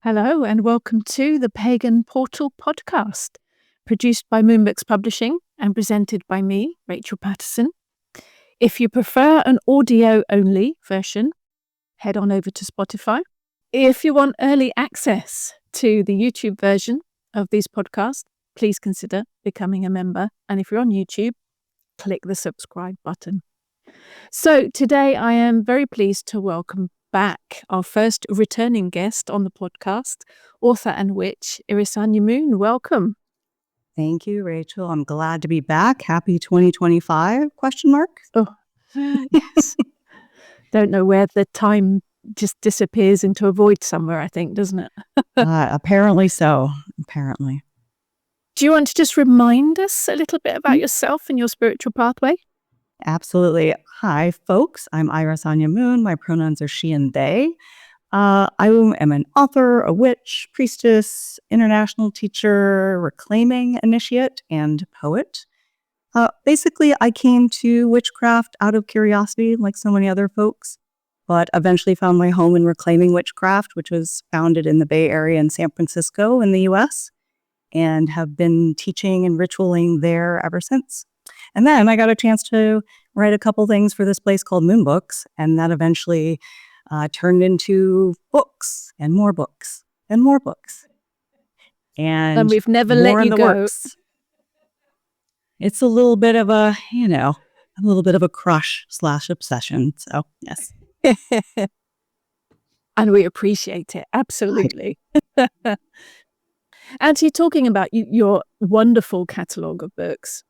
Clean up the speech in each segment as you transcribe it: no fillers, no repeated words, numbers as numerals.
Hello and welcome to the Pagan Portal podcast, produced by Moonbooks Publishing and presented by me, Rachel Patterson. If you prefer an audio-only version, head on over to Spotify. If you want early access to the YouTube version of these podcasts, please consider becoming a member. And if you're on YouTube, click the subscribe button. So today I am very pleased to welcome back our first returning guest on the podcast, author and witch, Irisanya Moon. Welcome. Thank you, Rachel. I'm glad to be back. Happy 2025, question mark? Oh, yes. Don't know where the time just disappears into a void somewhere, I think, doesn't it? Apparently so. Apparently. Do you want to just remind us a little bit about yourself and your spiritual pathway? Absolutely. Hi, folks. I'm Irisanya Moon. My pronouns are she and they. I am an author, a witch, priestess, international teacher, reclaiming initiate, and poet. Basically, I came to witchcraft out of curiosity, like so many other folks, but eventually found my home in reclaiming witchcraft, which was founded in the Bay Area in San Francisco in the U.S., and have been teaching and ritualing there ever since. And then I got a chance to write a couple things for this place called Moonbooks, and that eventually turned into books and more books and more books. And we've never let you go. Works. It's a little bit of a crush / obsession. So, yes. And we appreciate it. Absolutely. And so you're talking about your wonderful catalogue of books.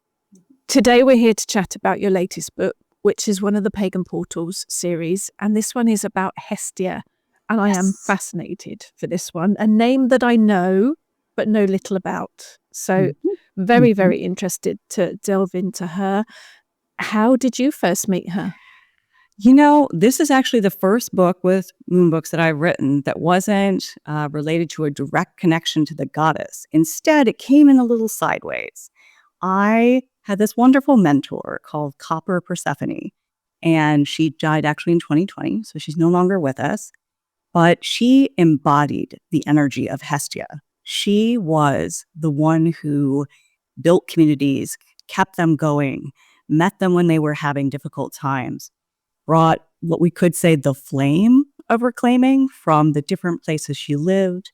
Today we're here to chat about your latest book, which is one of the Pagan Portals series. And this one is about Hestia. And I am fascinated for this one. A name that I know, but know little about. So very, very interested to delve into her. How did you first meet her? You know, this is actually the first book with Moonbooks that I've written that wasn't related to a direct connection to the goddess. Instead, it came in a little sideways. I had this wonderful mentor called Copper Persephone, and she died actually in 2020, so she's no longer with us, but she embodied the energy of Hestia. She was the one who built communities, kept them going, met them when they were having difficult times, brought what we could say the flame of reclaiming from the different places she lived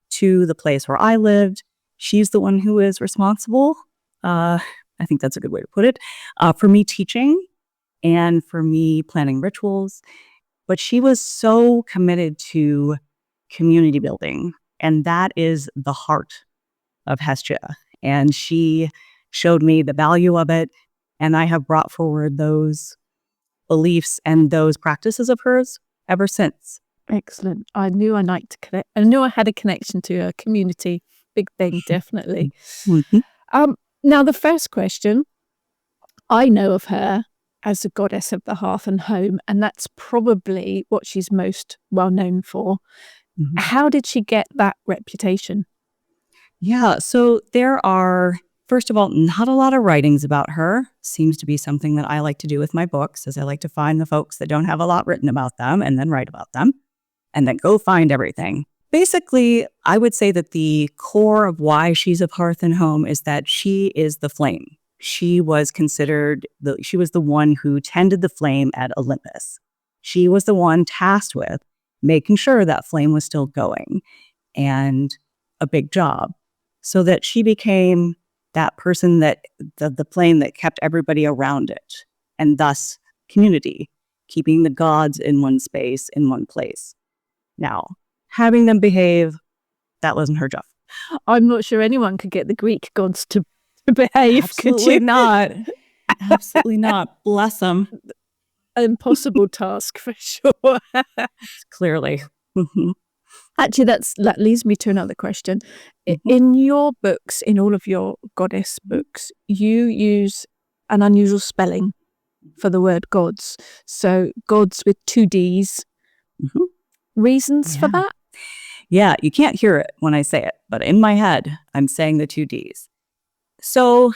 to the place where I lived. She's the one who is responsible. I think that's a good way to put it, for me teaching and for me planning rituals. But she was so committed to community building, and that is the heart of Hestia. And she showed me the value of it, and I have brought forward those beliefs and those practices of hers ever since. Excellent. I knew I liked to connect. I knew I had a connection to a community. Big thing, definitely. Now, the first question, I know of her as a goddess of the hearth and home, and that's probably what she's most well known for. How did she get that reputation? Yeah, so there are, first of all, not a lot of writings about her. Seems to be something that I like to do with my books, is I like to find the folks that don't have a lot written about them and then write about them, and then go find everything. Basically, I would say that the core of why she's of hearth and home is that she is the flame. She was considered, she was the one who tended the flame at Olympus. She was the one tasked with making sure that flame was still going, and a big job. So that she became that person that, the flame that kept everybody around it, and thus community, keeping the gods in one space, in one place. Now, having them behave, that wasn't her job. I'm not sure anyone could get the Greek gods to behave. Absolutely not. Absolutely not. Bless them. An impossible task for sure. Clearly. Actually, that leads me to another question. In your books, in all of your goddess books, you use an unusual spelling for the word gods. So gods with 2 Ds. Reasons for that? Yeah, you can't hear it when I say it, but in my head, I'm saying the 2 Ds. So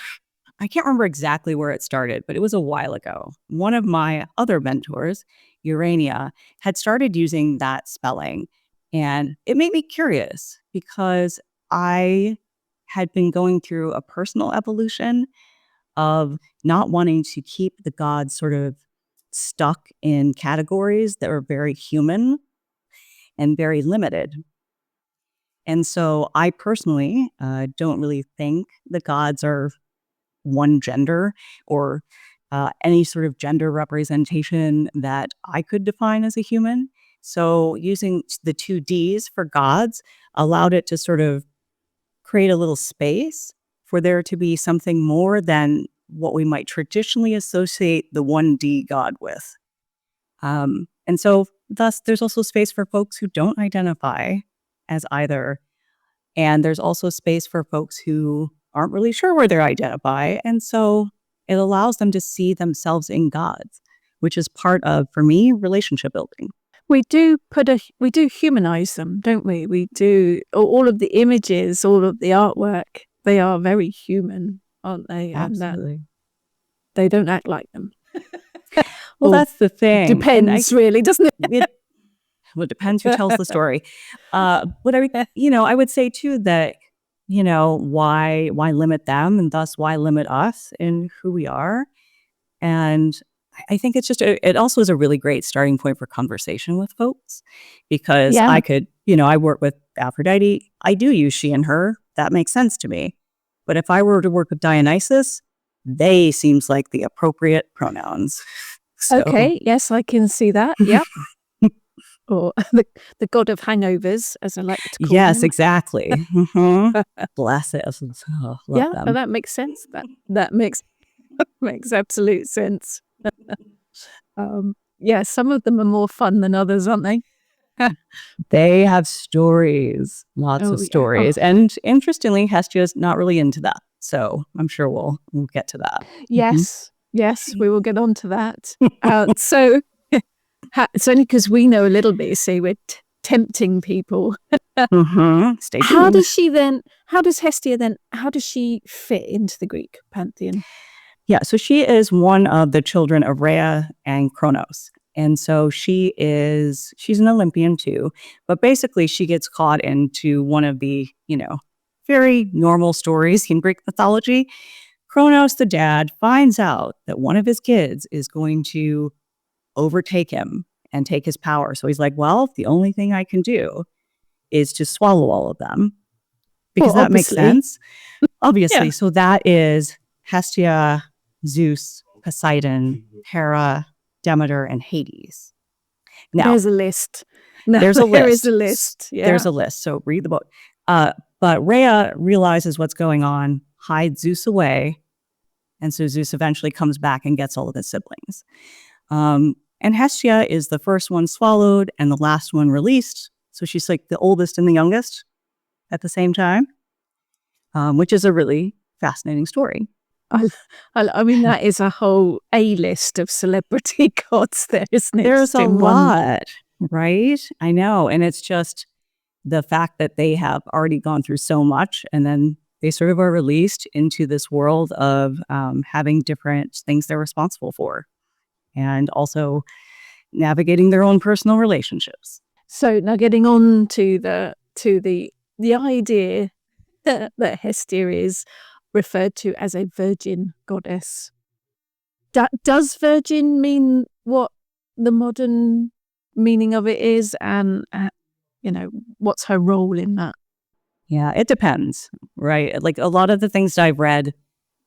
I can't remember exactly where it started, but it was a while ago. One of my other mentors, Urania, had started using that spelling And it made me curious because I had been going through a personal evolution of not wanting to keep the gods sort of stuck in categories that were very human and very limited. And so I personally don't really think the gods are one gender or any sort of gender representation that I could define as a human. So using the two Ds for gods allowed it to sort of create a little space for there to be something more than what we might traditionally associate the 1D god with. And so thus there's also space for folks who don't identify as either. And there's also space for folks who aren't really sure where they identify. And so it allows them to see themselves in gods, which is part of, for me, relationship building. We do humanize them, don't we? We do all of the images, all of the artwork. They are very human, aren't they? Absolutely. And they don't act like them. Well, that's the thing. Depends, really, doesn't it? Well, it depends who tells the story. But I would say too that, why limit them, and thus why limit us in who we are? And I think it's just, it also is a really great starting point for conversation with folks, because I could, I work with Aphrodite. I do use she and her. That makes sense to me. But if I were to work with Dionysus, they seems like the appropriate pronouns. So. Okay, yes, I can see that. Yep. Or the god of hangovers, as I like to call him. Yes, exactly. Mm-hmm. Bless it. Oh, love them. Well, that makes sense. That makes absolute sense. Some of them are more fun than others, aren't they? They have stories, lots of stories. And interestingly, Hestia is not really into that. So I'm sure we'll get to that. Yes, we will get on to that. So it's only because we know a little bit, you see, we're tempting people. Stay tuned. How does Hestia fit into the Greek pantheon? Yeah, so she is one of the children of Rhea and Kronos. And so she's an Olympian too, but basically she gets caught into one of the, very normal stories in Greek mythology. Kronos, the dad, finds out that one of his kids is going to overtake him and take his power. So he's like, well, the only thing I can do is to swallow all of them, because that makes sense. Obviously. Yeah. So that is Hestia, Zeus, Poseidon, Hera, Demeter, and Hades. Now, there's a list. There is a list. Yeah. There's a list. So read the book. But Rhea realizes what's going on, hides Zeus away. And so Zeus eventually comes back and gets all of his siblings. And Hestia is the first one swallowed and the last one released. So she's like the oldest and the youngest at the same time, which is a really fascinating story. I mean, that is a whole A-list of celebrity gods there, isn't it? There's a lot, right? I know. And it's just the fact that they have already gone through so much, and then they sort of are released into this world of having different things they're responsible for, and also navigating their own personal relationships. So now getting on to the idea that Hestia is referred to as a virgin goddess. Does virgin mean what the modern meaning of it is, and what's her role in that? Yeah, it depends, right? Like a lot of the things that I've read,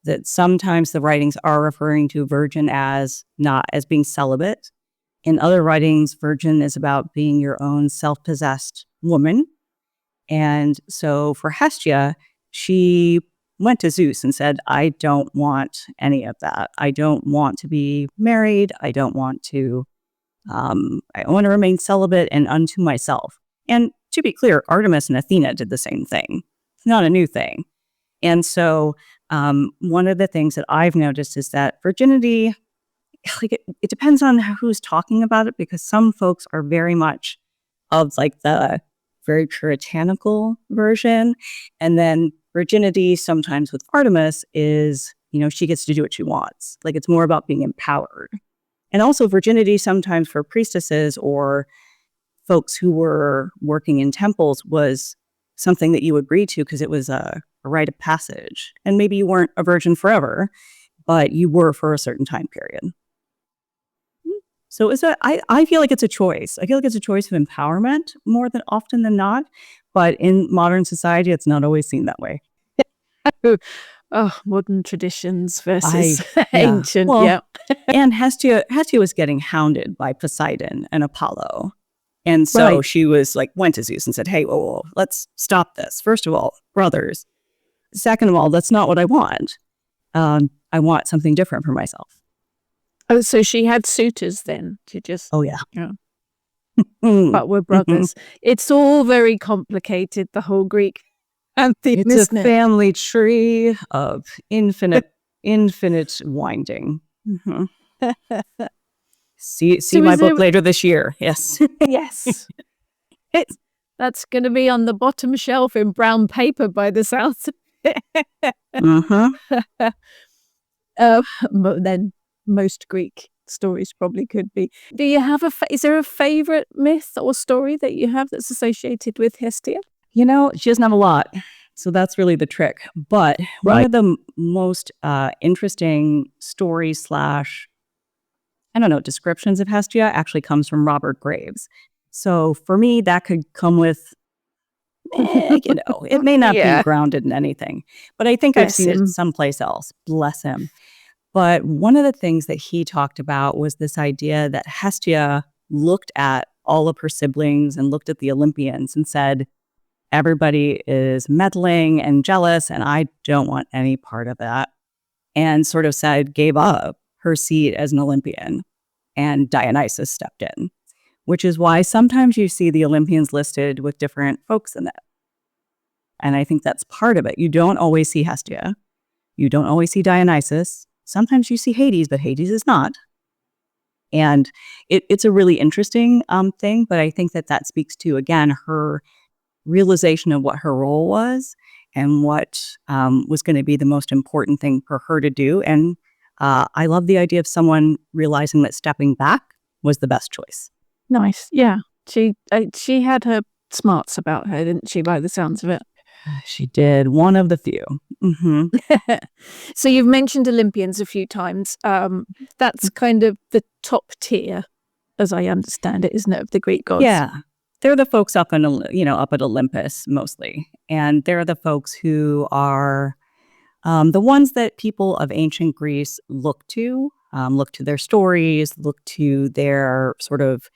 that sometimes the writings are referring to virgin as not as being celibate. In other writings, virgin is about being your own self-possessed woman. And so for Hestia, she went to Zeus and said, I don't want any of that. I don't want to be married. I don't want to, I want to remain celibate and unto myself. And to be clear, Artemis and Athena did the same thing. It's not a new thing. And so one of the things that I've noticed is that virginity, like it depends on who's talking about it, because some folks are very much of like the very puritanical version. And then virginity sometimes with Artemis is, she gets to do what she wants. Like it's more about being empowered. And also virginity sometimes for priestesses or folks who were working in temples was something that you agreed to because it was a rite of passage. And maybe you weren't a virgin forever, but you were for a certain time period. So I feel like it's a choice. I feel like it's a choice of empowerment more than often than not. But in modern society, it's not always seen that way. Modern traditions versus ancient. Well, yeah. And Hestia was getting hounded by Poseidon and Apollo. And so she was like, went to Zeus and said, hey, whoa, let's stop this. First of all, brothers. Second of all, that's not what I want. I want something different for myself. Oh, so she had suitors then to just... Oh, yeah. But we're brothers. It's all very complicated, the whole Greek theme, it's a family tree of infinite winding. See my book later this year. Yes. Yes. That's going to be on the bottom shelf in brown paper by the sounds of it. Then most Greek stories probably could be. Do you have is there a favorite myth or story that you have that's associated with Hestia? She doesn't have a lot. So that's really the trick. But one of the most interesting stories / descriptions of Hestia actually comes from Robert Graves. So for me, that could come with, it may not be grounded in anything. But I think I've seen it someplace else. Bless him. But one of the things that he talked about was this idea that Hestia looked at all of her siblings and looked at the Olympians and said, everybody is meddling and jealous, and I don't want any part of that. And sort of gave up her seat as an Olympian. And Dionysus stepped in, which is why sometimes you see the Olympians listed with different folks in it. And I think that's part of it. You don't always see Hestia. You don't always see Dionysus. Sometimes you see Hades, but Hades is not. And it's a really interesting thing, but I think that speaks to, again, her realization of what her role was and what was going to be the most important thing for her to do. And I love the idea of someone realizing that stepping back was the best choice. Nice. Yeah. She had her smarts about her, didn't she, by the sounds of it? She did. One of the few. Mm-hmm. So you've mentioned Olympians a few times. That's kind of the top tier, as I understand it, isn't it, of the Greek gods? Yeah. They're the folks up at Olympus mostly. And they're the folks who are the ones that people of ancient Greece look to their stories, look to their sort of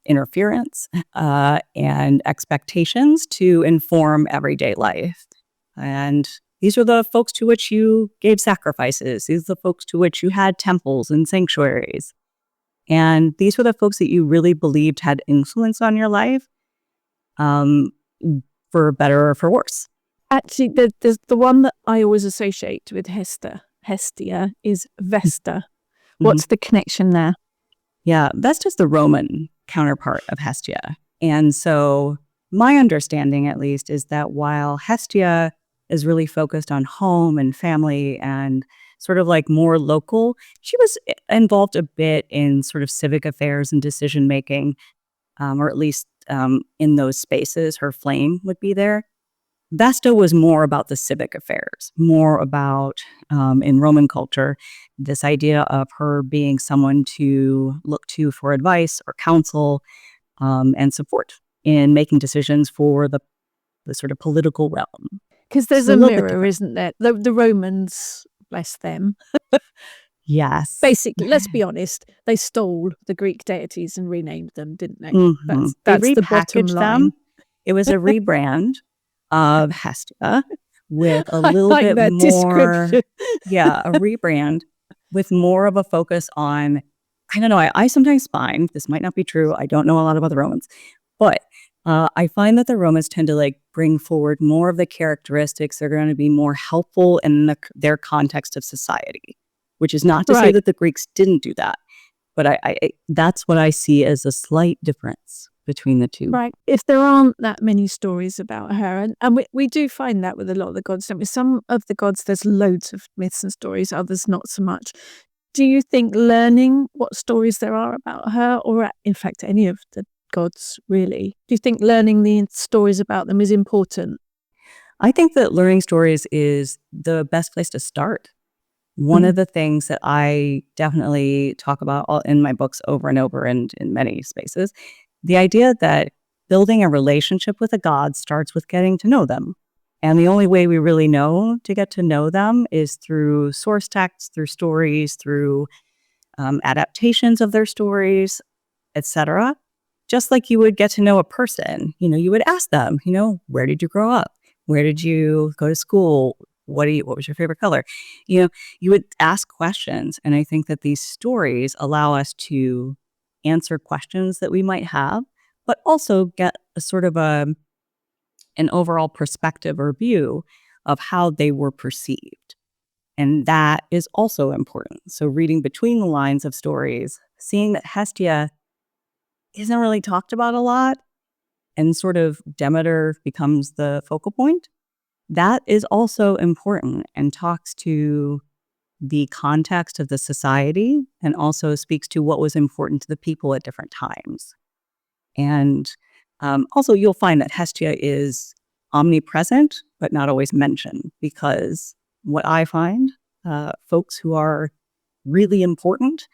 interference and expectations to inform everyday life. And these are the folks to which you gave sacrifices. These are the folks to which you had temples and sanctuaries. And these were the folks that you really believed had influence on your life, for better or for worse. Actually, the one that I always associate with Hestia is Vesta. What's the connection there? Yeah, Vesta's the Roman counterpart of Hestia. And so my understanding, at least, is that while Hestia is really focused on home and family and sort of like more local, she was involved a bit in sort of civic affairs and decision making, or at least in those spaces, her flame would be there. Vesta was more about the civic affairs, more about, in Roman culture, this idea of her being someone to look to for advice or counsel and support in making decisions for the sort of political realm. Because there's a mirror, isn't there? The Romans, bless them. Yes. Basically, let's be honest, they stole the Greek deities and renamed them, didn't they? Mm-hmm. That's the bottom line. It was a rebrand of Hestia with a little bit more, a rebrand with more of a focus on, I don't know, I sometimes find, this might not be true, I don't know a lot about the Romans, but I find that the Romans tend to bring forward more of the characteristics that are going to be more helpful in their context of society, which is not to say that the Greeks didn't do that, but I that's what I see as a slight difference between the two. Right. If there aren't that many stories about her, and we do find that with a lot of the gods, don't we? Some of the gods, there's loads of myths and stories, others not so much. Do you think learning what stories there are about her, or in fact any of the gods, really? Do you think learning the stories about them is important? I think that learning stories is the best place to start. One of the things that I definitely talk about in my books over and over and in many spaces, the idea that building a relationship with a god starts with getting to know them. And the only way we really know to get to know them is through source texts, through stories, through adaptations of their stories, etc. Just like you would get to know a person, you would ask them, where did you grow up? Where did you go to school? What was your favorite color? You would ask questions. And I think that these stories allow us to answer questions that we might have, but also get a sort of an overall perspective or view of how they were perceived. And that is also important. So reading between the lines of stories, seeing that Hestia isn't really talked about a lot and sort of Demeter becomes the focal point, that is also important and talks to the context of the society and also speaks to what was important to the people at different times. And also you'll find that Hestia is omnipresent, but not always mentioned, because what I find, folks who are really important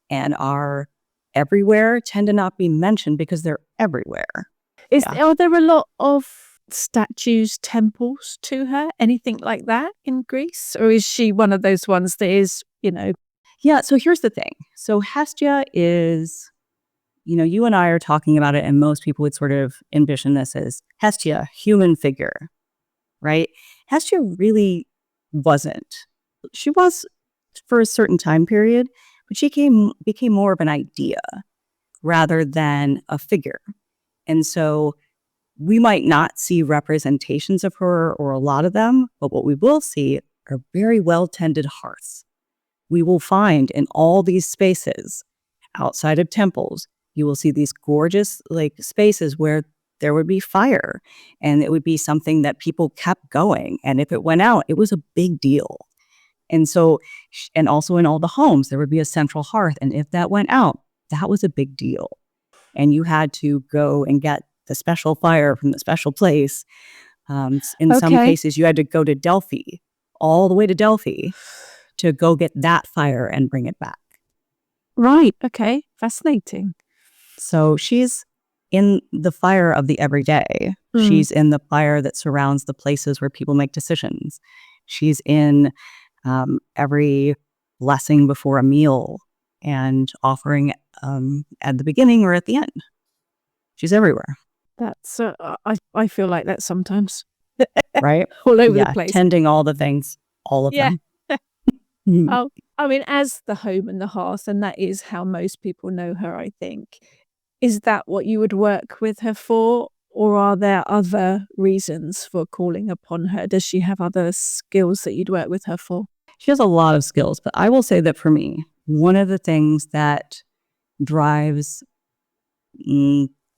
and are everywhere tend to not be mentioned because they're everywhere. Are there a lot of statues, temples to her, anything like that in Greece? Or is she one of those ones that is, Yeah, so here's the thing. So Hestia is, you and I are talking about it, and most people would sort of envision this as Hestia, human figure, right? Hestia really wasn't. She was for a certain time period, but she became more of an idea rather than a figure. And so we might not see representations of her or a lot of them, but what we will see are very well-tended hearths. We will find in all these spaces outside of temples, you will see these gorgeous spaces where there would be fire, and it would be something that people kept going. And if it went out, it was a big deal. And so, and also in all the homes, there would be a central hearth. And if that went out, that was a big deal. And you had to go and get the special fire from the special place. In some cases, you had to go to Delphi, all the way to Delphi, to go get that fire and bring it back. Right. Okay. Fascinating. So she's in the fire of the everyday. She's in the fire that surrounds the places where people make decisions. She's in every blessing before a meal and offering at the beginning or at the end. She's everywhere. That's I feel like that sometimes. Right? All over the place. Tending all the things, all of them. Oh, I mean, as the home and the hearth, and that is how most people know her, I think. Is that what you would work with her for? Or are there other reasons for calling upon her? Does she have other skills that you'd work with her for? She has a lot of skills, but I will say that for me, one of the things that drives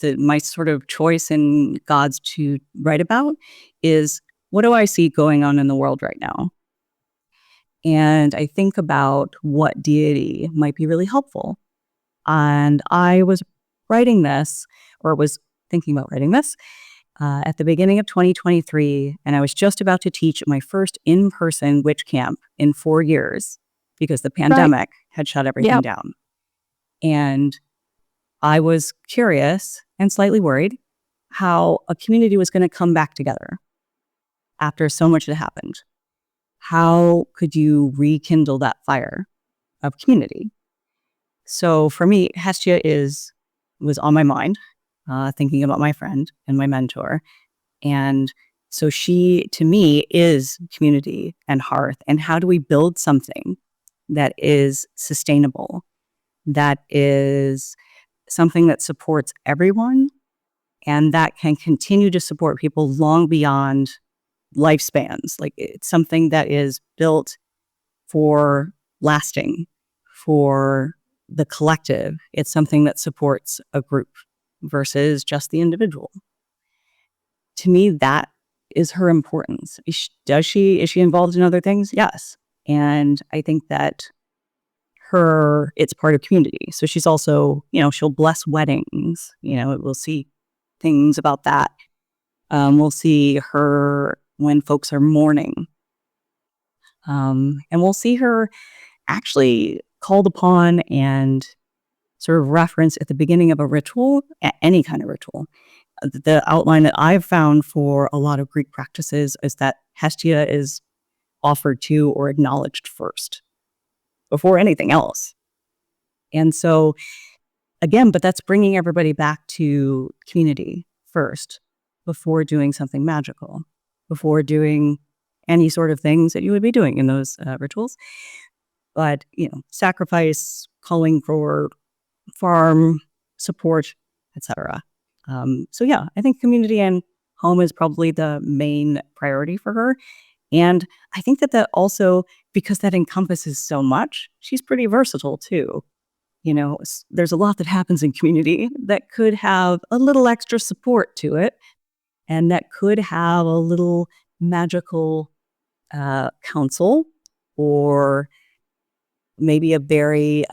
my sort of choice in gods to write about is, what do I see going on in the world right now? And I think about what deity might be really helpful. And I was writing this, or was thinking about writing this, at the beginning of 2023, and I was just about to teach my first in-person witch camp in 4 years because the pandemic had shut everything down. And I was curious and slightly worried how a community was going to come back together after so much had happened. How could you rekindle that fire of community? So for me, Hestia was on my mind, thinking about my friend and my mentor. And so she, to me, is community and hearth. And how do we build something that is sustainable, that is something that supports everyone, and that can continue to support people long beyond lifespans? Like, it's something that is built for lasting, for the collective. It's something that supports a group versus just the individual. To me, that is her importance. Is she involved in other things? Yes. And I think that it's part of community. So she's also, she'll bless weddings. We'll see things about that. We'll see her when folks are mourning. And we'll see her actually called upon and sort of referenced at the beginning of a ritual, any kind of ritual. The outline that I've found for a lot of Greek practices is that Hestia is offered to or acknowledged first before anything else. And so, again, but that's bringing everybody back to community first before doing something magical, before doing any sort of things that you would be doing in those rituals. But, sacrifice, calling for farm support, etc. So yeah, I think community and home is probably the main priority for her. And I think that also, because that encompasses so much, she's pretty versatile too. There's a lot that happens in community that could have a little extra support to it, and that could have a little magical counsel, or maybe a very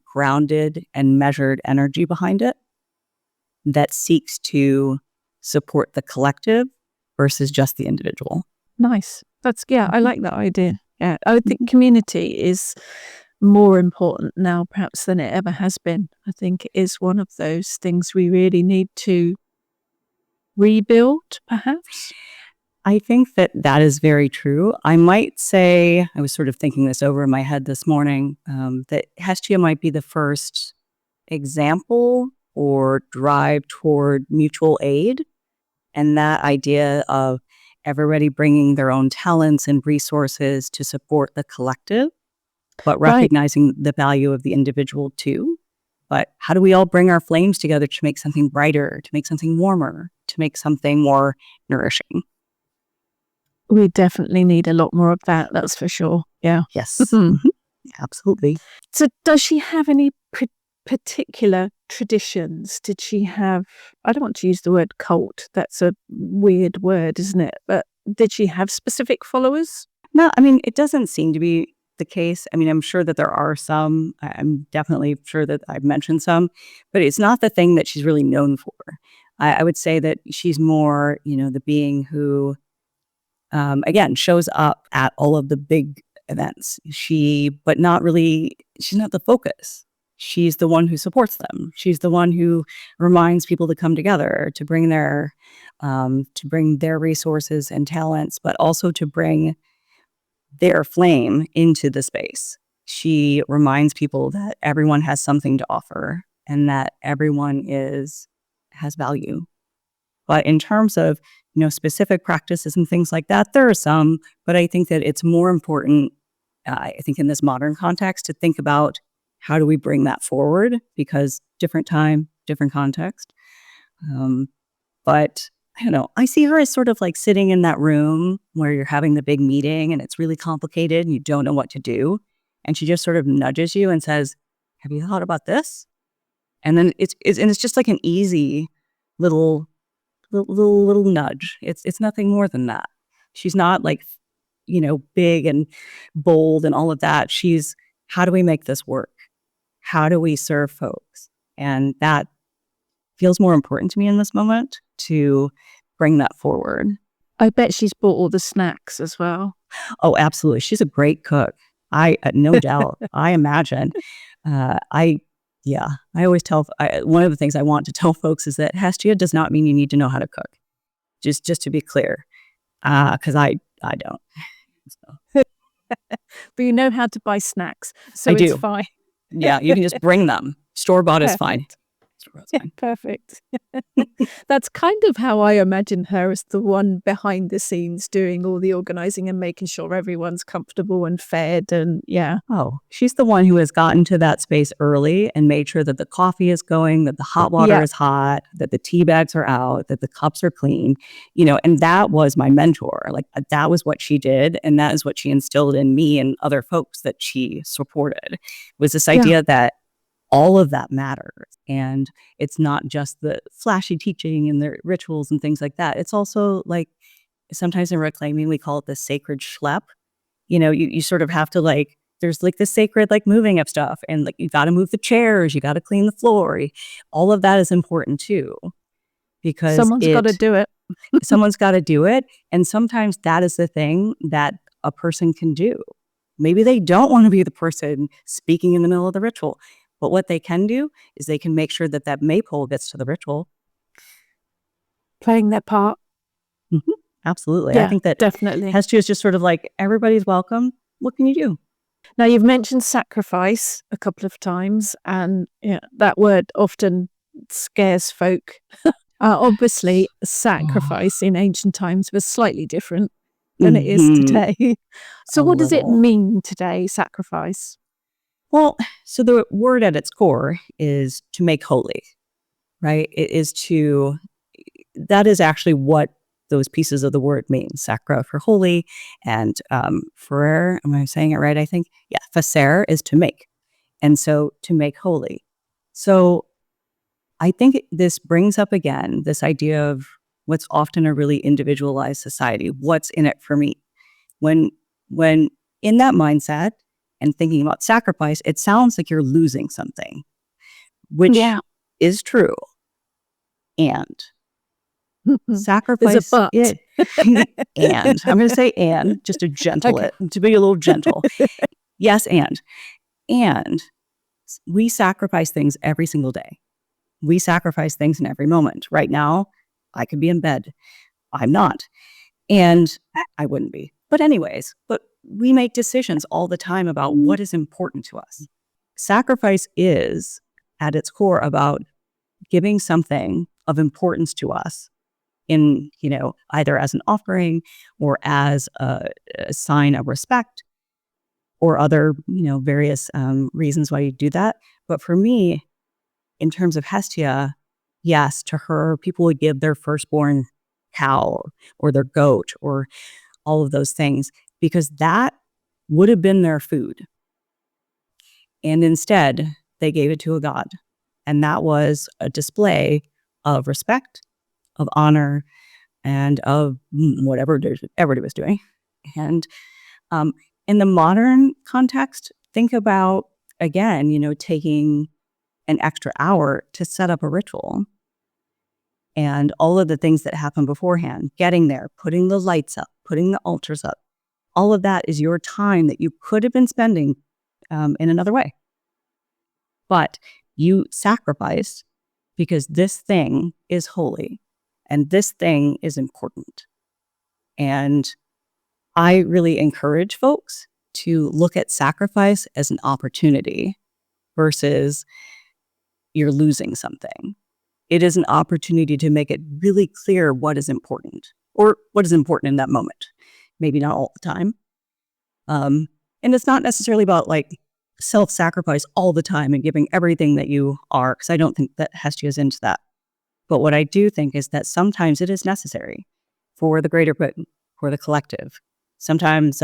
grounded and measured energy behind it that seeks to support the collective versus just the individual. Nice. I like that idea. Yeah, I would think community is more important now perhaps than it ever has been. I think it is one of those things we really need to rebuild, perhaps. I think that is very true. I might say, I was sort of thinking this over in my head this morning, that Hestia might be the first example or drive toward mutual aid. And that idea of everybody bringing their own talents and resources to support the collective, but recognizing the value of the individual too. But how do we all bring our flames together to make something brighter, to make something warmer, to make something more nourishing? We definitely need a lot more of that, that's for sure. Yeah. Yes. Absolutely. So does she have any particular traditions? Did she have, I don't want to use the word cult, that's a weird word, isn't it? But did she have specific followers? No, it doesn't seem to be the case. I'm sure that there are some. I'm definitely sure that I've mentioned some, but it's not the thing that she's really known for. I would say that she's more, the being who, again, shows up at all of the big events. But not really, she's not the focus. She's the one who supports them. She's the one who reminds people to come together, to bring their resources and talents, but also to bring their flame into the space. She reminds people that everyone has something to offer and that everyone has value. But in terms of, specific practices and things like that, there are some, but I think that it's more important, I think in this modern context, to think about how do we bring that forward, because different time, different context. But I don't know, I see her as sort of like sitting in that room where you're having the big meeting and it's really complicated and you don't know what to do. And she just sort of nudges you and says, have you thought about this? And then it's just like an easy little nudge. It's nothing more than that. She's not like, big and bold and all of that. She's, how do we make this work? How do we serve folks? And that feels more important to me in this moment, to bring that forward. I bet she's bought all the snacks as well. Oh, absolutely. She's a great cook. No doubt. I imagine. I always tell, one of the things I want to tell folks is that Hestia does not mean you need to know how to cook. Just to be clear, because I don't. So. But you know how to buy snacks, so I it's do. fine. Yeah, you can just bring them. Store-bought is fine. Perfect. That's kind of how I imagine her, as the one behind the scenes doing all the organizing and making sure everyone's comfortable and fed, and yeah. Oh, she's the one who has gotten to that space early and made sure that the coffee is going, that the hot water is hot, that the tea bags are out, that the cups are clean, and that was my mentor. Like, that was what she did, and that is what she instilled in me and other folks that she supported, was this idea that all of that matters. And it's not just the flashy teaching and the rituals and things like that. It's also like, sometimes in reclaiming, we call it the sacred schlep. You sort of have to like there's like the sacred like moving of stuff, and like you got to move the chairs, you got to clean the floor. All of that is important too, because Someone's got to do it. someone's got to do it. And sometimes that is the thing that a person can do. Maybe they don't want to be the person speaking in the middle of the ritual, but what they can do is they can make sure that that maypole gets to the ritual. Playing their part. Mm-hmm. Absolutely. Yeah, I think that definitely. Hestia is just sort of like, everybody's welcome. What can you do? Now, you've mentioned sacrifice a couple of times, and that word often scares folk. Obviously, sacrifice in ancient times was slightly different than it is today. So what does it mean today, sacrifice? Well, so the word at its core is to make holy, right? It is to, that is actually what those pieces of the word mean. Sacra for holy, and faire, am I saying it right? I think, yeah, facere is to make. And so to make holy. So I think this brings up again this idea of what's often a really individualized society. What's in it for me? When in that mindset and thinking about sacrifice, it sounds like you're losing something, which is true. And sacrifice, there's a but. And I'm going to say and, just to gentle it, to be a little gentle. Yes, and we sacrifice things every single day. We sacrifice things in every moment. Right now, I could be in bed. I'm not. And I wouldn't be. But anyways, we make decisions all the time about what is important to us. Sacrifice is, at its core, about giving something of importance to us in, either as an offering or as a sign of respect or other, various reasons why you do that. But for me, in terms of Hestia, yes, to her, people would give their firstborn cow or their goat or all of those things because that would have been their food. And instead, they gave it to a god. And that was a display of respect, of honor, and of whatever everybody was doing. And in the modern context, think about, again, taking an extra hour to set up a ritual and all of the things that happen beforehand, getting there, putting the lights up, putting the altars up. All of that is your time that you could have been spending in another way. But you sacrifice because this thing is holy and this thing is important. And I really encourage folks to look at sacrifice as an opportunity versus you're losing something. It is an opportunity to make it really clear what is important or what is important in that moment. Maybe not all the time. And it's not necessarily about like self-sacrifice all the time and giving everything that you are, because I don't think that Hestia is into that. But what I do think is that sometimes it is necessary for the greater good, for the collective. Sometimes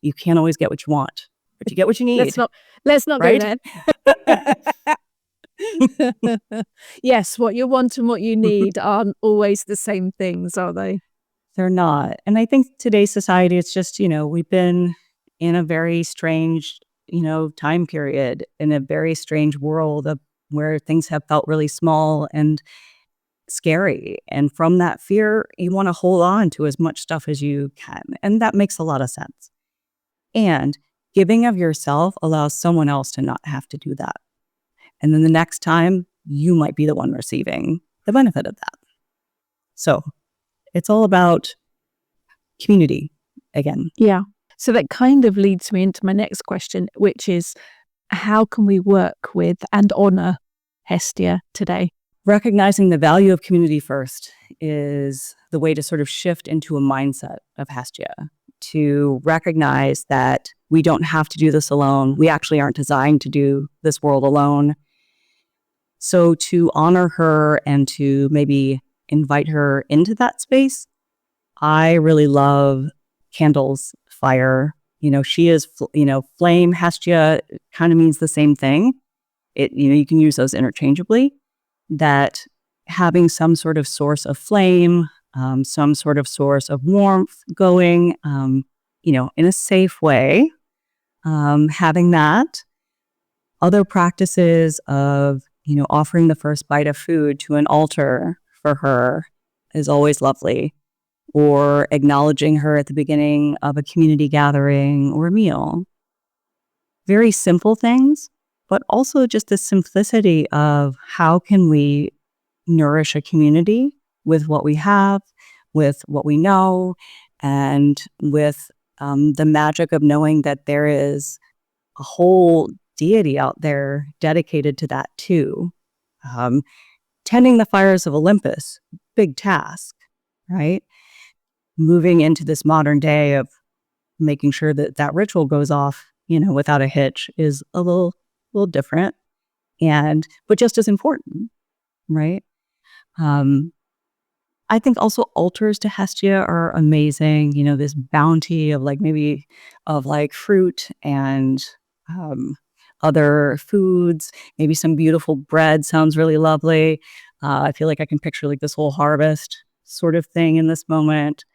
you can't always get what you want, but you get what you need. Let's not right? go there. Yes, what you want and what you need aren't always the same things, are they? They're not. And I think today's society, it's just, we've been in a very strange, time period, in a very strange world where things have felt really small and scary. And from that fear, you want to hold on to as much stuff as you can. And that makes a lot of sense. And giving of yourself allows someone else to not have to do that. And then the next time, you might be the one receiving the benefit of that. So it's all about community again. Yeah. So that kind of leads me into my next question, which is how can we work with and honor Hestia today? Recognizing the value of community first is the way to sort of shift into a mindset of Hestia, to recognize that we don't have to do this alone. We actually aren't designed to do this world alone. So to honor her and to maybe invite her into that space, I really love candles, fire. She is, flame. Hestia kind of means the same thing. You can use those interchangeably. That having some sort of source of flame, some sort of source of warmth going, in a safe way, Having that, other practices of, offering the first bite of food to an altar for her is always lovely, or acknowledging her at the beginning of a community gathering or meal. Very simple things, but also just the simplicity of how can we nourish a community with what we have, with what we know, and with the magic of knowing that there is a whole deity out there dedicated to that too. Tending the fires of Olympus, big task, right? Moving into this modern day of making sure that that ritual goes off, without a hitch is a little different, but just as important, right? I think also altars to Hestia are amazing. This bounty of fruit and other foods, maybe some beautiful bread sounds really lovely. I feel like I can picture this whole harvest sort of thing in this moment.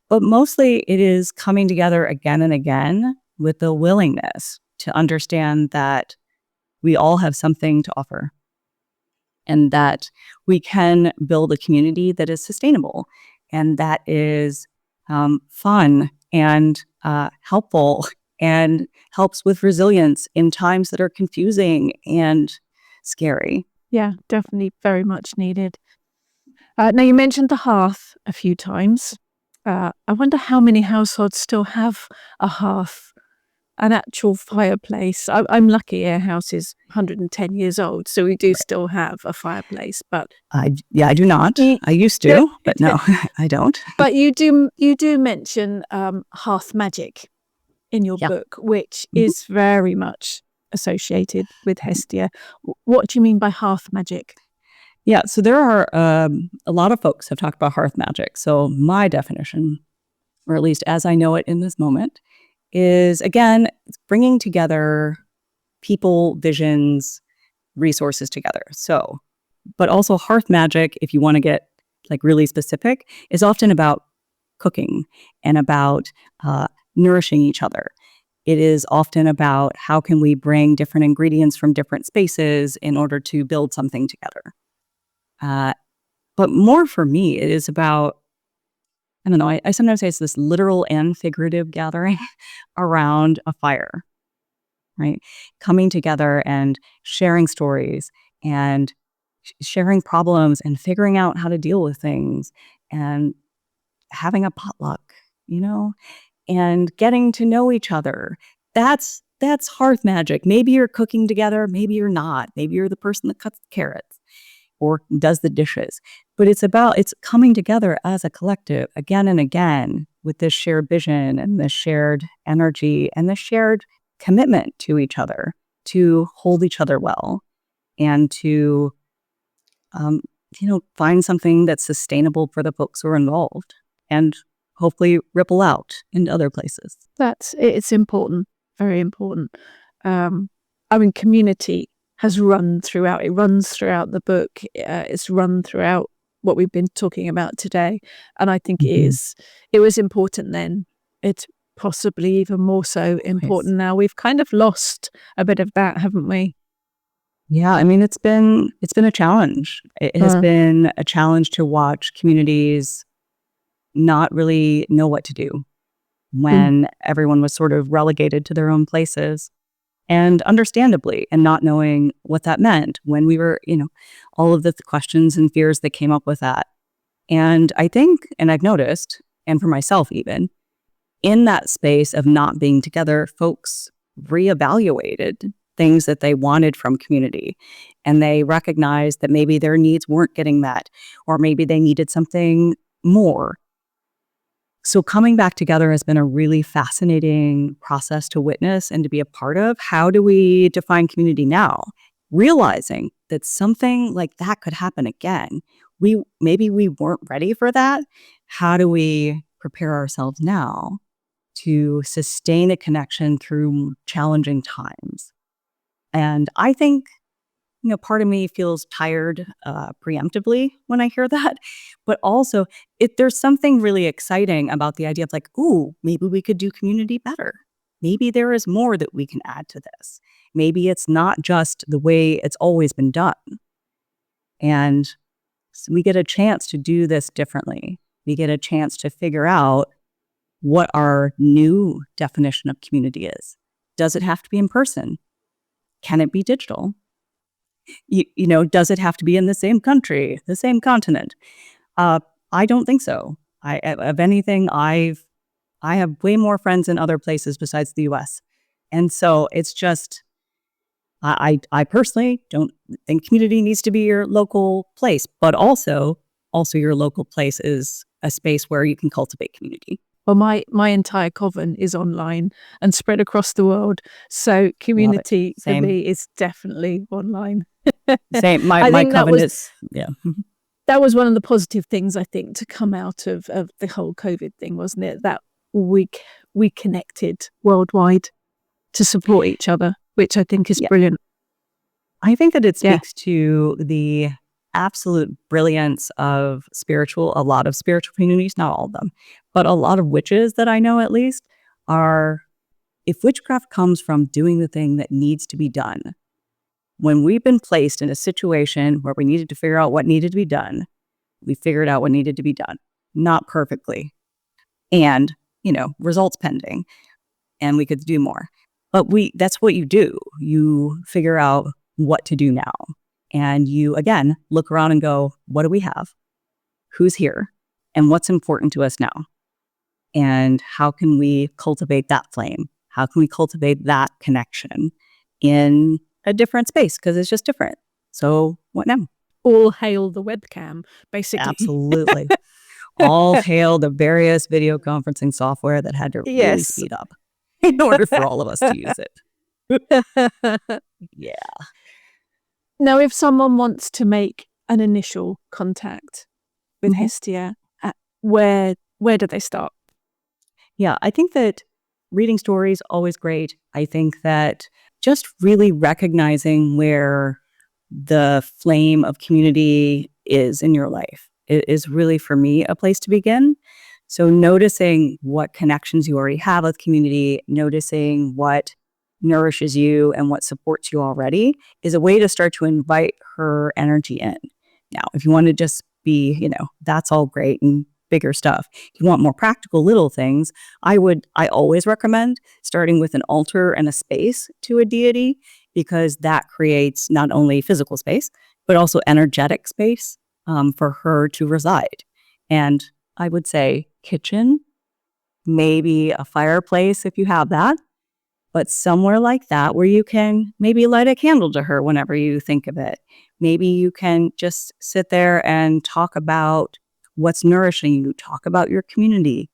But mostly it is coming together again and again with the willingness to understand that we all have something to offer and that we can build a community that is sustainable and that is fun and helpful and helps with resilience in times that are confusing and scary. Yeah, definitely very much needed. Now, you mentioned the hearth a few times. I wonder how many households still have a hearth, an actual fireplace. I'm lucky our house is 110 years old, so we do still have a fireplace. But I do not. I used to, but no, I don't. But you do mention hearth magick in your book, which is very much associated with Hestia. What do you mean by hearth magick? Yeah, so there are a lot of folks have talked about hearth magic. So my definition, or at least as I know it in this moment, is again, bringing together people, visions, resources together. So, but also hearth magic, if you want to get really specific, is often about cooking and about nourishing each other. It is often about how can we bring different ingredients from different spaces in order to build something together. But more for me, it is about, I don't know, I sometimes say it's this literal and figurative gathering around a fire, right? Coming together and sharing stories and sharing problems and figuring out how to deal with things and having a potluck, and getting to know each other. That's hearth magic. Maybe you're cooking together, maybe you're not. Maybe you're the person that cuts the carrots or does the dishes. But it's coming together as a collective again and again with this shared vision and this shared energy and the shared commitment to each other to hold each other well and to, find something that's sustainable for the folks who are involved and hopefully ripple out into other places. It's important, very important. Community has run throughout. It runs throughout the book. It's run throughout what we've been talking about today. And I think it was important then. It's possibly even more so important now. We've kind of lost a bit of that, haven't we? Yeah, it's been a challenge. It has been a challenge to watch communities not really know what to do when everyone was sort of relegated to their own places. And understandably, and not knowing what that meant when we were, all of the questions and fears that came up with that. And I think, and I've noticed, and for myself even, in that space of not being together, folks reevaluated things that they wanted from community. And they recognized that maybe their needs weren't getting met, or maybe they needed something more. So coming back together has been a really fascinating process to witness and to be a part of. How do we define community now? Realizing that something like that could happen again. Maybe we weren't ready for that. How do we prepare ourselves now to sustain a connection through challenging times? And I think part of me feels tired preemptively when I hear that, but also there's something really exciting about the idea of ooh, maybe we could do community better. maybe there is more that we can add to this. Maybe it's not just the way it's always been done. And so we get a chance to do this differently. We get a chance to figure out what our new definition of community is. Does it have to be in person? Can it be digital? Does it have to be in the same country, the same continent? I don't think so. If anything, I have way more friends in other places besides the US. And so it's just, I personally don't think community needs to be your local place, but also your local place is a space where you can cultivate community. Well, my entire coven is online and spread across the world. So community for me is definitely online. Same. My coven is, yeah. That was one of the positive things, I think, to come out of the whole COVID thing, wasn't it? That we connected worldwide to support each other, which I think is brilliant. I think that it speaks to the absolute brilliance of a lot of spiritual communities, not all of them, but a lot of witches that I know at least are, if witchcraft comes from doing the thing that needs to be done, when we've been placed in a situation where we needed to figure out what needed to be done, we figured out what needed to be done. Not perfectly. And, results pending. And we could do more. But that's what you do. You figure out what to do now. And you, again, look around and go, what do we have? Who's here? And what's important to us now? And how can we cultivate that flame? How can we cultivate that connection in a different space? Because it's just different. So what now? All hail the webcam, basically. Absolutely. All hail the various video conferencing software that had to really speed up in order for all of us to use it. Yeah. Now, if someone wants to make an initial contact with Hestia, where do they start? Yeah, I think that reading stories, always great. I think that just really recognizing where the flame of community is in your life is really, for me, a place to begin. So noticing what connections you already have with community, noticing what nourishes you and what supports you already is a way to start to invite her energy in. Now, if you want to just be, that's all great and bigger stuff. If you want more practical little things, I always recommend starting with an altar and a space to a deity, because that creates not only physical space, but also energetic space for her to reside. And I would say kitchen, maybe a fireplace if you have that, but somewhere like that where you can maybe light a candle to her whenever you think of it. Maybe you can just sit there and talk about what's nourishing you, talk about your community.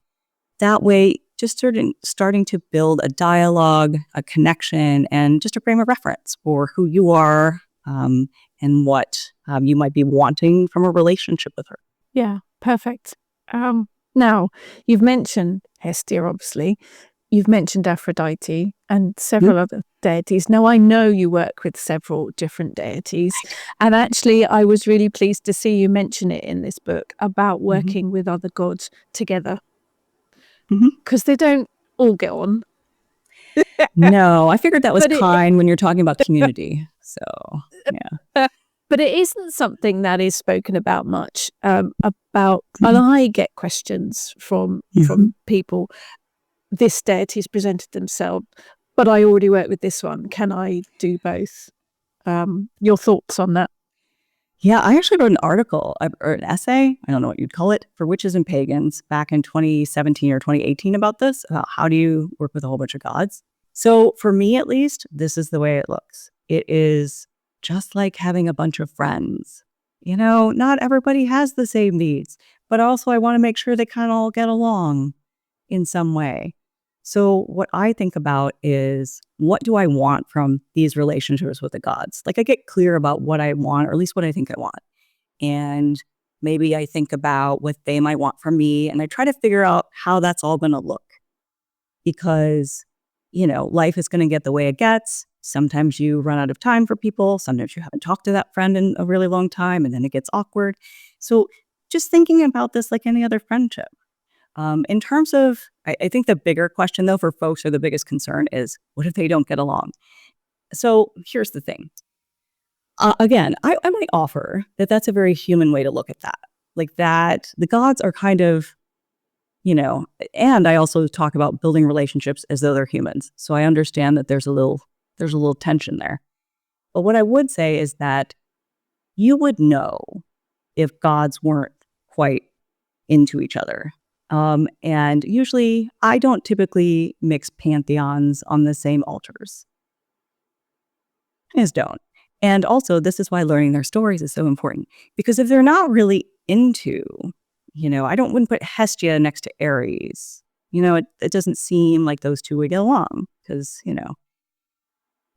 That way, just starting to build a dialogue, a connection, and just a frame of reference for who you are and what you might be wanting from a relationship with her. Yeah, perfect. Now, you've mentioned Hestia, obviously. You've mentioned Aphrodite and several other deities. Now, I know you work with several different deities. And actually, I was really pleased to see you mention it in this book about working with other gods together. Because they don't all get on. No, I figured that was kind when you're talking about community. So, yeah. But it isn't something that is spoken about much. And I get questions from people. This deity's presented themselves, but I already work with this one. Can I do both? Your thoughts on that? Yeah, I actually wrote an article or an essay, I don't know what you'd call it, for Witches and Pagans back in 2017 or 2018 about this, about how do you work with a whole bunch of gods. So for me, at least, this is the way it looks. It is just like having a bunch of friends. Not everybody has the same needs, but also I want to make sure they kind of all get along in some way. So what I think about is, what do I want from these relationships with the gods? Like, I get clear about what I want, or at least what I think I want. And maybe I think about what they might want from me, and I try to figure out how that's all going to look. Because, life is going to get the way it gets. Sometimes you run out of time for people. Sometimes you haven't talked to that friend in a really long time, and then it gets awkward. So just thinking about this like any other friendship. In terms of, I think the bigger question though for folks, or the biggest concern, is what if they don't get along? So here's the thing. Again, I might offer that that's a very human way to look at that. Like that the gods are kind of, and I also talk about building relationships as though they're humans. So I understand that there's a little tension there. But what I would say is that you would know if gods weren't quite into each other. And usually I don't typically mix pantheons on the same altars. I just don't. And also, this is why learning their stories is so important. Because if they're not really into, I wouldn't put Hestia next to Ares. It doesn't seem like those two would get along because,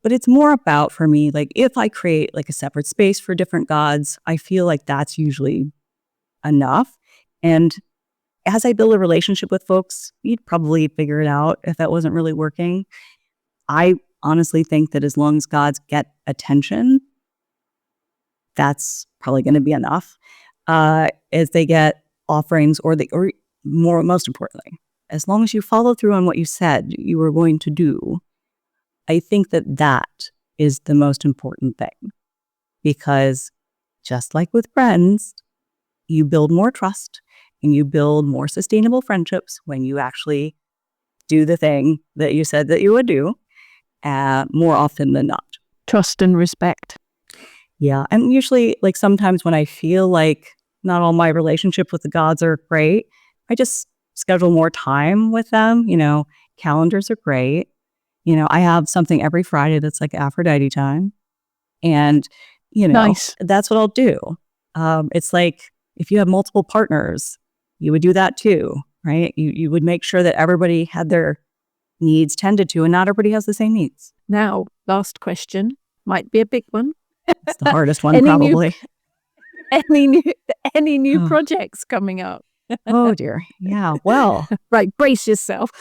But it's more about, for me, like if I create like a separate space for different gods, I feel like that's usually enough. And as I build a relationship with folks, you'd probably figure it out if that wasn't really working. I honestly think that as long as gods get attention, that's probably going to be enough. As they get offerings, or most importantly, as long as you follow through on what you said you were going to do, I think that is the most important thing. Because just like with friends, you build more trust and you build more sustainable friendships when you actually do the thing that you said that you would do, more often than not. Trust and respect. Yeah. And usually, like sometimes when I feel like not all my relationship with the gods are great, I just schedule more time with them. Calendars are great. I have something every Friday that's like Aphrodite time. And, Nice. That's what I'll do. It's like if you have multiple partners, you would do that too, right? You would make sure that everybody had their needs tended to, and not everybody has the same needs. Now, last question might be a big one. It's the hardest one, probably. Any new projects coming up? Oh dear. Yeah. Well, right. Brace yourself.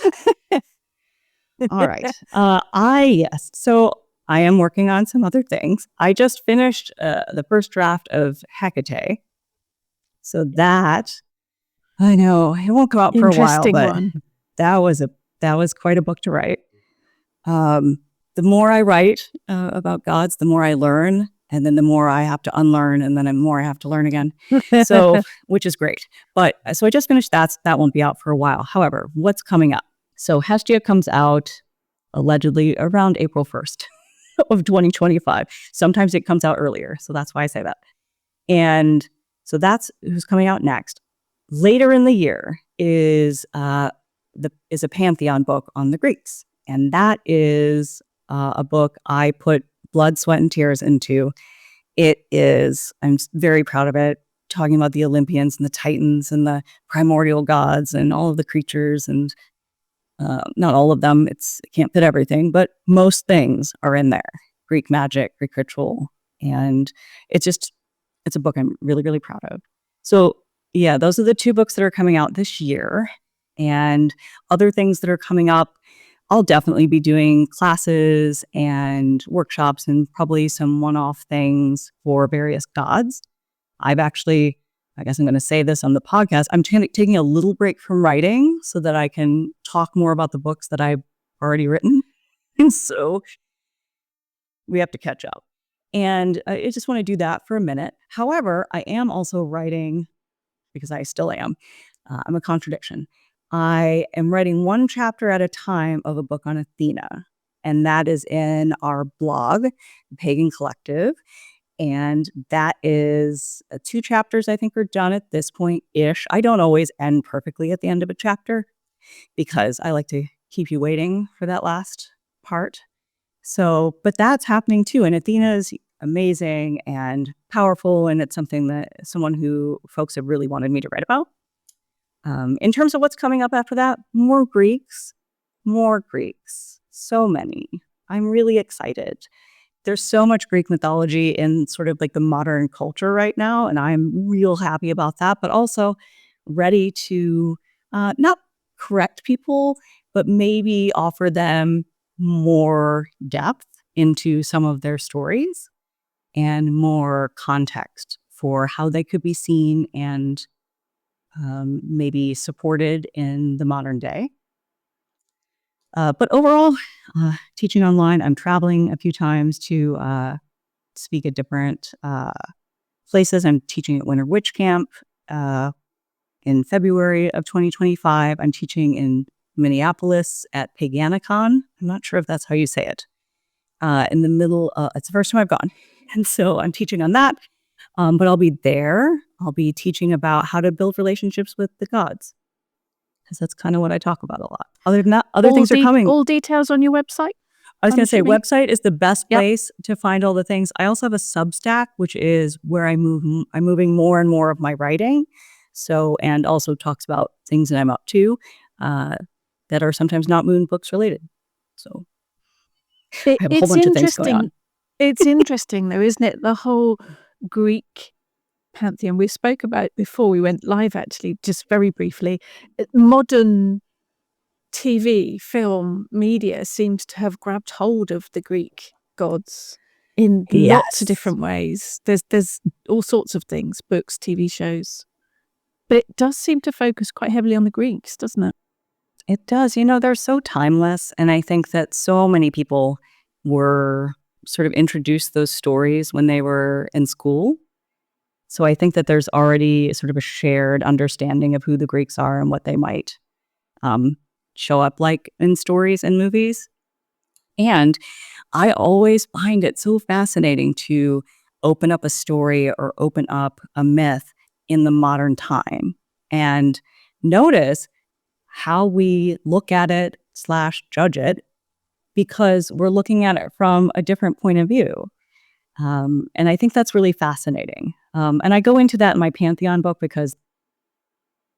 All right. Yes. So I am working on some other things. I just finished the first draft of Hecate. So that, I know it won't come out for a while, but one. that was quite a book to write. The more I write about gods, the more I learn, and then the more I have to unlearn, and then the more I have to learn again. So, which is great. But so I just finished that. That won't be out for a while. However, what's coming up? So Hestia comes out allegedly around April 1st of 2025. Sometimes it comes out earlier. So that's why I say that. And so that's who's coming out next. Later in the year is a Pantheon book on the Greeks. And that is a book I put blood, sweat, and tears into. I'm very proud of it, talking about the Olympians and the Titans and the primordial gods and all of the creatures, and not all of them. It can't fit everything, but most things are in there. Greek magic, Greek ritual. And it's a book I'm really, really proud of. So yeah, those are the two books that are coming out this year. And other things that are coming up, I'll definitely be doing classes and workshops and probably some one-off things for various gods. I guess I'm going to say this on the podcast, I'm taking a little break from writing so that I can talk more about the books that I've already written. And so we have to catch up. And I just want to do that for a minute. However, I am also writing, because I still am, I'm a contradiction. I am writing one chapter at a time of a book on Athena. And that is in our blog, Pagan Collective. And that is 2 chapters, I think, are done at this point-ish. I don't always end perfectly at the end of a chapter because I like to keep you waiting for that last part. So, but that's happening too. And Athena is amazing and powerful. And it's something that someone who folks have really wanted me to write about. In terms of what's coming up after that, more Greeks. So many. I'm really excited. There's so much Greek mythology in sort of like the modern culture right now, and I'm real happy about that, but also ready to not correct people, but maybe offer them more depth into some of their stories and more context for how they could be seen and maybe supported in the modern day. But overall, teaching online, I'm traveling a few times to speak at different places. I'm teaching at Winter Witch Camp in February of 2025. I'm teaching in Minneapolis at Paganicon. I'm not sure if that's how you say it. In the middle, it's the first time I've gone. And so I'm teaching on that. But I'll be there. I'll be teaching about how to build relationships with the gods. Because that's kind of what I talk about a lot. Other than that, other things are coming. All details on your website? I was going to say, website is the best place to find all the things. I also have a Substack, which is where I'm moving more and more of my writing. So, and also talks about things that I'm up to that are sometimes not Moon books related. So I have a whole bunch of things going on. It's interesting though, isn't it? The whole Greek pantheon we spoke about before we went live, actually, just very briefly. Modern TV, film, media seems to have grabbed hold of the Greek gods in lots of different ways. There's all sorts of things, books, TV shows. But it does seem to focus quite heavily on the Greeks, doesn't it? It does. They're so timeless. And I think that so many people were sort of introduced those stories when they were in school. So I think that there's already sort of a shared understanding of who the Greeks are and what they might show up like in stories and movies. And I always find it so fascinating to open up a story or open up a myth in the modern time and notice how we look at it / judge it, because we're looking at it from a different point of view. And I think that's really fascinating. And I go into that in my Pantheon book because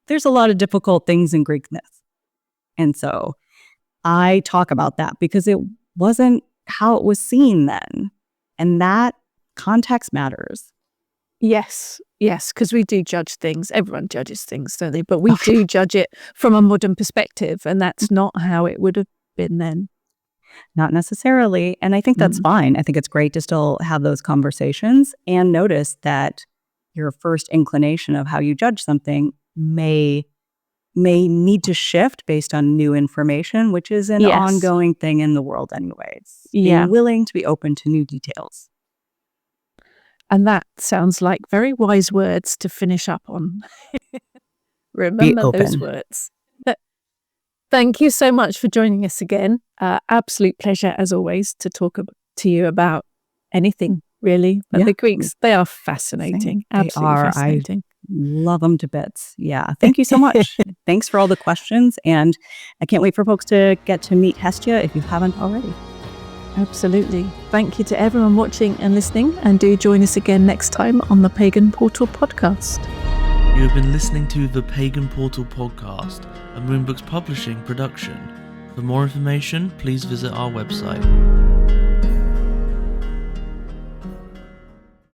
there's a lot of difficult things in Greek myth. And so I talk about that because it wasn't how it was seen then. And that context matters. Yes, because we do judge things. Everyone judges things, don't they? But we do judge it from a modern perspective, and that's not how it would have been then. Not necessarily. And I think that's fine. I think it's great to still have those conversations and notice that your first inclination of how you judge something may need to shift based on new information, which is an ongoing thing in the world anyways. Being willing to be open to new details. And that sounds like very wise words to finish up on. Remember those words. Thank you so much for joining us again. Absolute pleasure, as always, to talk to you about anything, really. But the Greeks, they are fascinating. Absolutely fascinating. I love them to bits. Yeah. Thank you so much. Thanks for all the questions. And I can't wait for folks to get to meet Hestia if you haven't already. Absolutely. Thank you to everyone watching and listening. And do join us again next time on the Pagan Portal podcast. You have been listening to the Pagan Portal podcast, a Moonbooks Publishing production. For more information, please visit our website.